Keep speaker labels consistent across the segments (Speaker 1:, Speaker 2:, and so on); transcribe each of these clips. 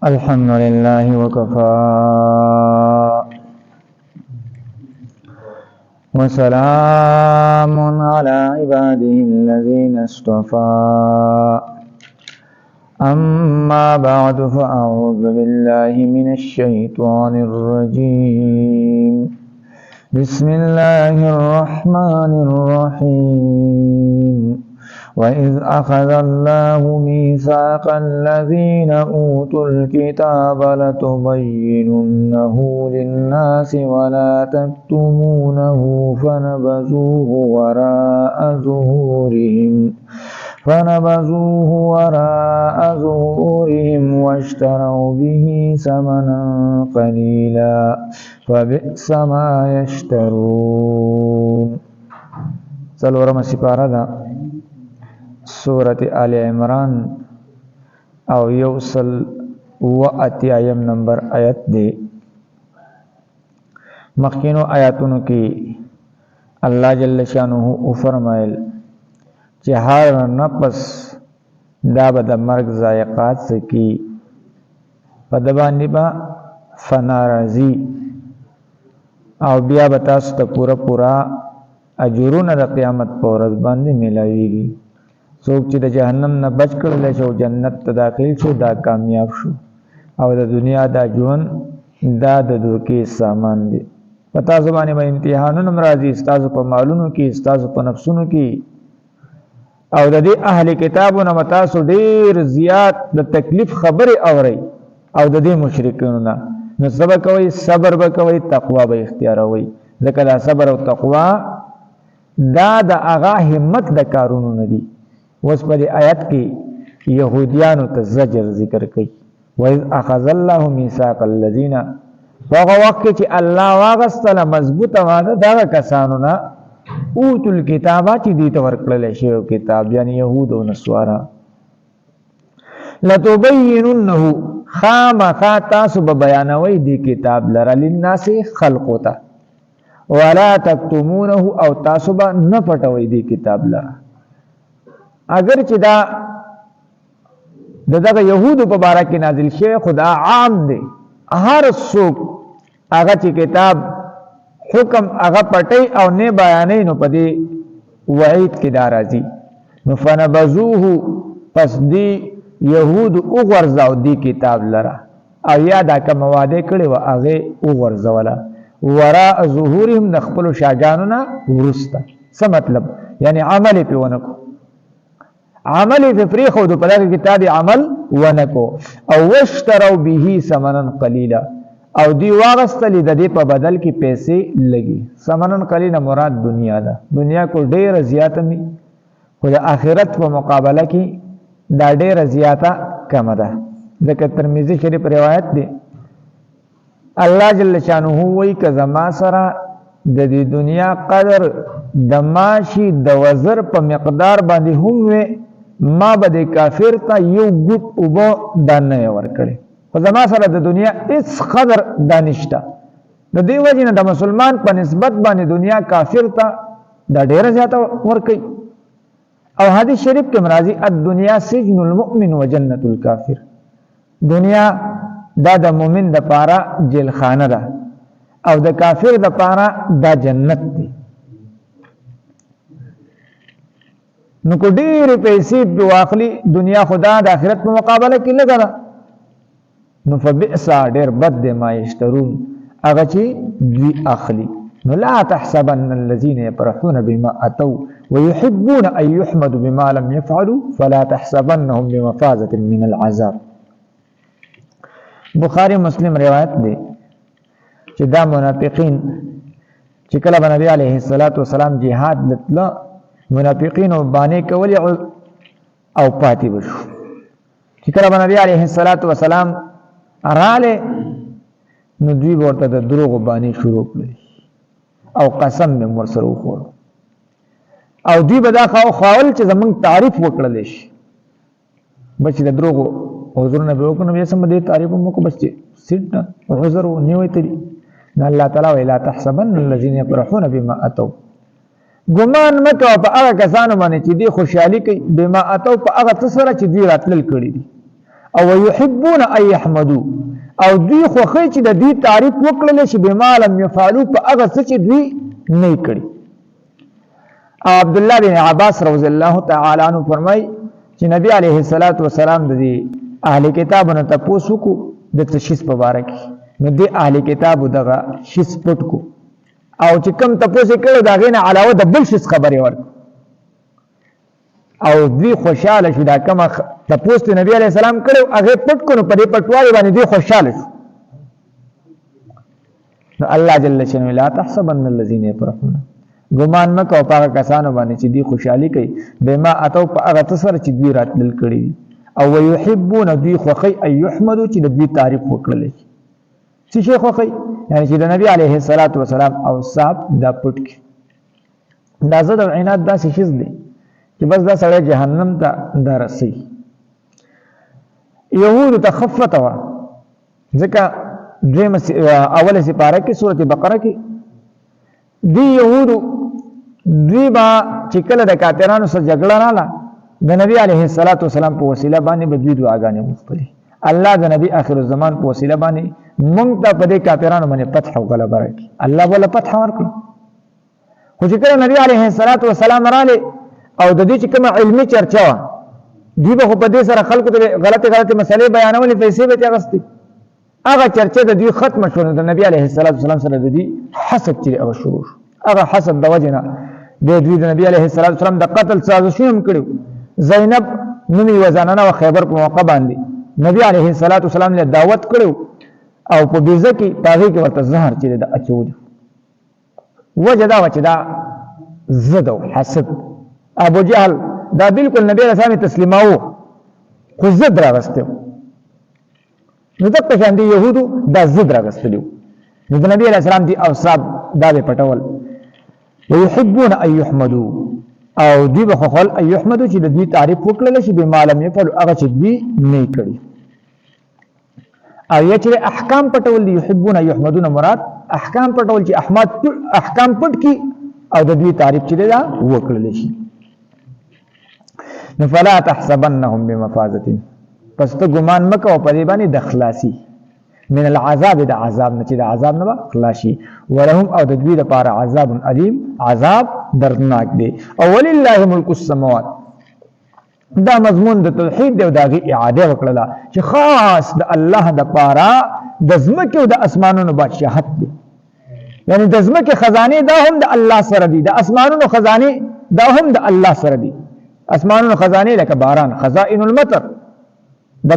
Speaker 1: الحمد لله وكفى وسلام على عباده الذين اصطفى أما بعد فأعوذ بالله من الشيطان الرجيم بسم الله الرحمن الرحيم وإذ أخذ الله ميثاق الذين أوتوا الكتاب لتبيننه للناس ولا تكتمونه فنبذوه وراء ظهورهم واشتروا به ثمنا قليلا فبئس ما يشترون. څلورمه سپاره ده سورة آل عمران او یوصل و اتیایم نمبر آیت دی. مخکینو آیاتونو کی اللہ جل شانہ فرمائل چې هر نفس دا به د مرګ ذائقات سکی په د باندې به فنا راځي او بیا به تاسو ته پورا اجرونه د قیامت په ورځ باندې ملاویږي. څوک چې د جهنم نه بچ کړل شو جنت ته داخل شو دا کامیاب شو او د دنیا دا ژوند دا د دوکې سامان دی. په تاسو باندې به امتحانونه راځي، ستاسو په مالونو کې، ستاسو په نفسونو کې، او د دې اهل کتابونو متاسو ډیر زیات د تکلیف خبره اوري او د دې مشرکینو نه نو صبر کوي، صبر وکوي، تقوا به اختیاروي. ځکه دا صبر او تقوا دا د هغه همت د کارونو نه دي. اوس په دې آیت کې يهوديانو ته زجر ذکر کوي. وَإِذْ أَخَذَ اللَّهُ مِيثَاقَ الَّذِينَ هغه وخت چې الله واغستله مضبوطه وعده دا کسانو نه اوتو الکتابه چې دې ته ورکړل شي کتاب یعنی يهود او نصارا لتبيننه خامخا تاسو به بیانوي دې کتاب لره للناس خلقته ولا تكتمونه او تاسو به نه پټوي دې کتاب لره. اگر چې دا دغه يهودو په باره کې نازل شوی خدا عام دی، هر څوک هغه چې کتاب حکم هغه پټي او نه بیانې نو په دې وعید کې دا راځي. نو فنبذوه پس دی يهود او غرزاو دی کتاب لره او یا دا کوم واده کړي و هغه او غرزوله وراء ظهورهم نخپل شاجانو نه ورسته. څه مطلب؟ یعنی عمل په ونکو، عمل په فریخو د پلاګ کتاب عمل ونکو او واشتروا به ثمنا قليلا او دی واغستل د دې په بدل کې پیسې لګي. ثمنن قلیلا مراد دنیا ده، دنیا کو ډیر زیاته می خو د آخرت په مقابله کې دا ډیر زیاته کم ده. ځکه ترمذی شریف روایت دی الله جل شانه وی که زما سره د دې دنیا قدر د ماشي د وزر په مقدار باندې هم وي ما به د کافر ته یو ګوت اوبه دانه ورکړي. خو زما سره د دنیا هیڅ قدر دانشته د دې وجې نه د مسلمان په نسبت باندې دنیا کافر ته دا ډیره زیاته ورکوي. او حدیث شریف کې مرাজি الدنیا سجن المؤمن وجنة الكافر، دنیا دا د مؤمن د پاره جیل خانه ده او د کافر د پاره دا جنت دی. نو کو ډیر پیسې په واخلي دنیا خدا د آخرت په مقابله کې لګا ده نو فبئس ډیر بد دی ما یشترون هغه چې دوی اخلي. نو لا تحسبن الذين يفرحون بما اتوا ويحبون ان يحمدوا بما لم يفعلوا فلا تحسبنهم بمفازة من العذاب. بخاری مسلم روایت دی چې دا منافقین چې کله نبی علیه الصلاۃ والسلام jihad لتله منافقین باندې کول او پاتې بشو. چې کله نبی علیه الصلاۃ والسلام اراله نو دوی ورته د دروغ باندې شروع کړي او قسم مې ورسره وخور او دوی به دا خاول چې زمونږ تعریف وکړل شي بچ د دروغ حضور نبی وکړو نو یې سم دې تعریف مو کو بچ سیټ حضور نیوي تری نه الله تعالی ویلا تحسبن الذين يفرحون بما اتوا ګمان مکو په هغه کسانو باندې چې دی خوشحالي کوي بما اتو په هغه تسره چې دی راتل کړی دي او ويحبون ان يحمدوا او دوی خوښي چې د دوی تعریف وکړل شي بما لم يفعلوا په هغه څه چې دوی نه کړی. عبد الله بن عباس رضی الله تعالی عنہ فرمای چې نبی علیه الصلاۃ والسلام د اهل کتابونو ته پوښتنه کو د تشخیص په اړه کې نو د اهل کتابو دغه شیس پټ کو او چې کوم تاسو کړو دا غینه علاوه د بل شیس خبرې ورک او دوی خوشاله شو دا کومه تاسو نبی علیه السلام کړو هغه پټ کو نو په دې پټوالي باندې دوی خوشاله شو. نو الله جل شانه لا تحسبن الذين يفرحون ګمان مکو په کسانو باندې چې دوی خوشحالي کوي بما اتو په هغه تسر چې دوی راتل کړي او ويحبون دوی خوخي اي يحمدوا چې دوی تعریف وکړل شي چې خوخي یعنی چې د نبی عليه الصلاه والسلام او صاحب دا پټ کی دا زړه او عنایت دا شیز دي چې بس دا سړی جهنم ته درسي. يهود تخفت وا ځکه دریم اوله سپاره کې سورته بقره کې دی يهودو دوی با چې کله د کافرانو سره جګړه رااله د نبی عليه الصلاه والسلام په وسیله باندې به دوی دعاګانې وکړي الله د نبی اخر الزمان په وسیله باندې مونږ ته په دې کافرانو باندې فتح او غلبه راکړي الله ولا فتح ورکړي. خو چې کله نبی عليه الصلاه والسلام رااله او د دې چې کوم علمي چرچا و دی به په دې سره خلکو ته غلطه مسلې بیانولې پیسې به تغستي هغه چرچه د دوی ختم شو د نبی عليه الصلاه والسلام سره د دوی حسد چې هغه شروع شو هغه حسد د وجنه د دوی د نبی عليه الصلاه والسلام د قتل سازشونه هم کړو. زینب نومي وزنانه او خیبر په موقع باندې نبی عليه الصلاه والسلام له دعوت کړو او په بیزه کې تاغي کې ورته زهر چې د اچول وجدا وچدا زد او حسد ابو جهل دا بالکل نبی عليه السلام تسلیماو خو زد راغسته نو دغه شان دي يهودو دا زد راغستلیو نو د نبی عليه السلام دي اوصاب دا به پټول ويحبون ان يحمدوا او دی به خپل ان يحمدوا چې د دې تعریف وکړل شي به معلوم یې په هغه چې دوی نه کړی او یې چې احکام پټول دي يحبون ان يحمدون مراد احکام پټول چې احکام پټ کی او د دې تعریف چې دا وکړل شي. نو فلا تحسبنهم بمفازه پس ته ګمان مکه او پرې باندې د خلاصي من العذاب د عذاب نه چې د عذاب نه خلاصي ولهم او د دوی لپاره عذاب علیم عذاب دردناک دی. او ولله ملک السماوات دا مضمون د توحید دی او دغه اعاده وکړه چې خاص د الله د لپاره د زمکه او د اسمانونو بادشاہت دی یعنی د زمکه خزانه دا هم د الله سره دي د اسمانونو خزانه دا هم د الله سره دي. اسمانونو خزانه لکه باران خزائن المطر د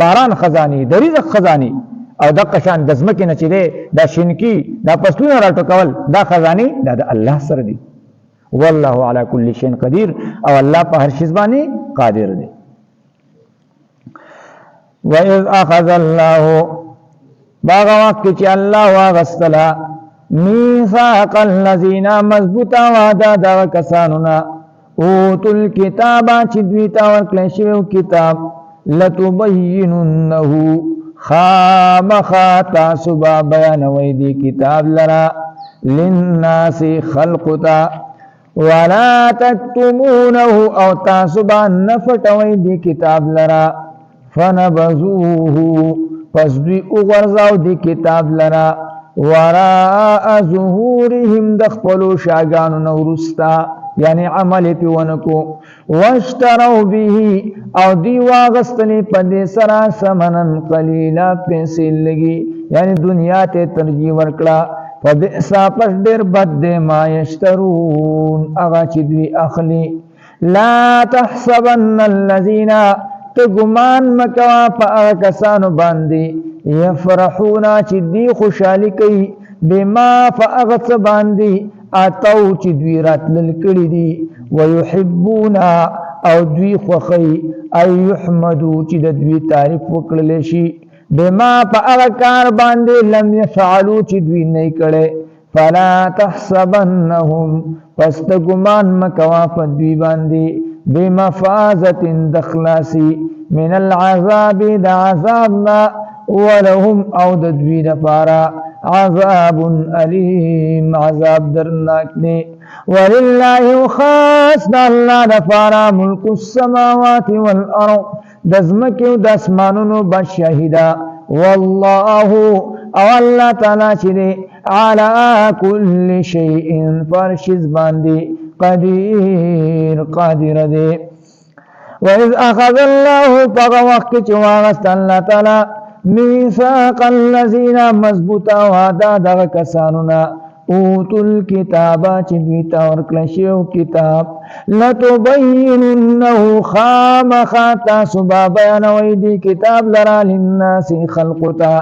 Speaker 1: باران خزانه د رزق خزانه او د قشان د زمکه نه چي دا شینکی دا پسونه راټکول دا خزانه دا د الله سره دي. والله على كل شيء قدير او الله په هر شي باندې قادر دی. واذ اخذ الله باغ وقت چې الله واغستلا میثاق الذين مضبوطا وعده دا کسانونا اوتل کتاب چې دوی ته ورکړل شوی کتاب لتبيننه خامخا تاسو با بیانوي دی کتاب لرا للناس خلقتا ولا تكتمونه او تاسو با نفټوي دی کتاب لرا فنبذوه پس دوی وګرځاو دی کتاب لرا وراء ظهورهم دخلوا شاګانو نورستا یعنی عمل پیونکو واشتروا به او دی واغستلی پدې سرا سمنن قلیلا پیسې لګي یعنی دنیا ته ترجیح ورکړه فبئسا پس ډېر بد دی ما یشترون هغه چې دوی اخلي. لا تحسبن الذين تګمان مکوا په هغه کسانو باندې یفرحون چې دی خوشحالي کوي بما فهغه څه باندې اتو چې دوی راتلل کړي دي ويحبون او دوی خوخي اي يحمدو چې د دوی تعریف وکړل شي بما فهغه کار باندې لم يفعلوا چې دوی نه کړي. فلا تحسبنهم پس ته ګمان مکوا په دوی باندې بمفازة دخلاصي من العذاب د عذابنا ولهم او د دوی لپاره عذاب علیم عذاب درناک دی. ولله خاص د الله لپاره ملک السماوات والارض دزمکی و داسمانونو بشهدا والله او الله تعالی چې علی کل شیء فرشز باندې قدیر قادر دی. وَإِذْ أَخَذَ اللَّهُ فَغَوَقْ چواغست اللہ تعالی میثاق الذین مضبوطا وعدا دغه کسانونا اوتوا الكتاب چې دوی ته ورکړل شوی کتاب لتبیننه خامخا تاسو به بیانوئ دې کتاب لرا للناس خلقو ته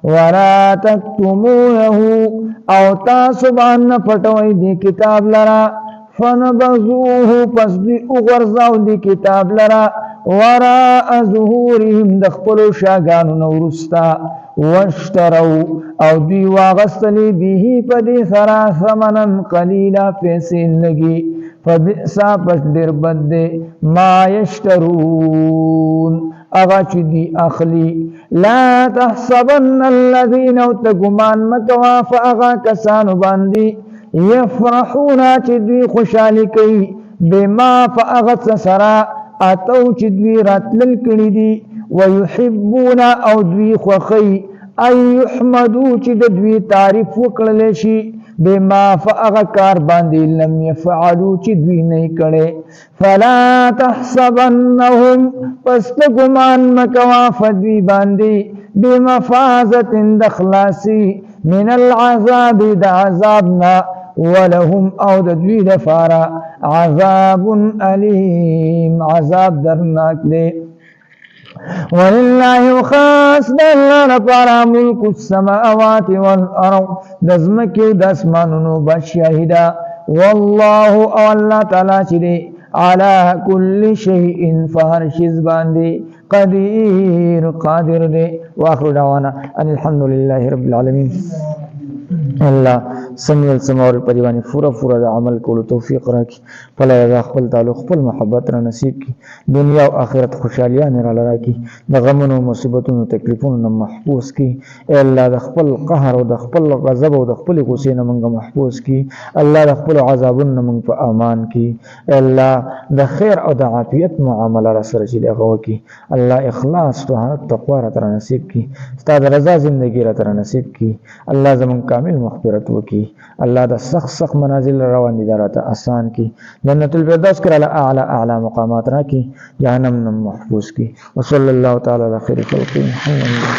Speaker 1: ولا تکتمونه او تاسو به نه پټوئ دې کتاب لرا فنبذوه پس دوی اغرزاو دی کتاب لرا وراء ظهورهم د خپلو شاګانو نه وروسته واشتروا او دوی واغستلی به په دې سره ثمنا قلیلا پیسې لګي فبئسا پس ډېر بد دی ما یشترون اغا چې دی اخلی لا تحسبن الذین او ته ګمان مکوا فاغا کسانو باندې یفرحونا چې دوی خوشحالی کوي بما فاغت سرا اتو چې دوی راتلل کړي دي ويحبونا او دوی خوخی ای یحمدو چې د دوی تعریف وکړل شي بما فاغ کار باندې لم يفعلوا چې دوی نه کړي فلا تحسبنهم پس ګمان مکوا فدوی باندې بمفازت دخلاصي من العذاب د عذابنا ولهم او د دوی لپاره عذاب الیم عذاب درناک دی. ولله خاص دلنا لپاره ملک السماوات والارض د ځمکې او د اسمانونو بشهدا والله او الله تعالی چې دی على كل شيء فهر شيء باندې قدير قادر دی. واخر دعوانا ان الحمد لله رب العالمين. الله سميع السماع والپریوانی پورا د عمل کولو توفیق راکړي. فلا رضا خپل تعلق خپل محبت را نصیب کړي. دنیا او آخرت خوشحالیان را لراکړي. د غمونو مصیبتونو تکلیفونو نه محفوظ کړي. اے الله د خپل قهر او د خپل غضب او د خپل غصې نه موږ محفوظ کړي. الله د خپل عذابونو نه موږ په امان کړي. اے الله د خیر او د عافیت معامله را سره چې دغه وکړي. الله اخلاص طهارت تقوا را تر نصیب کړي. ستاسو رضا ژوندۍ را تر نصیب کړي. الله زمون کامل مغفرت وکي. الله دا سخت منازل روان دي راته آسان کی. جنت الفردوس کړه اعلی مقامات را کی. جهنم نه محفوظ کی. وصلی الله تعالی علی خیر خلق محمد.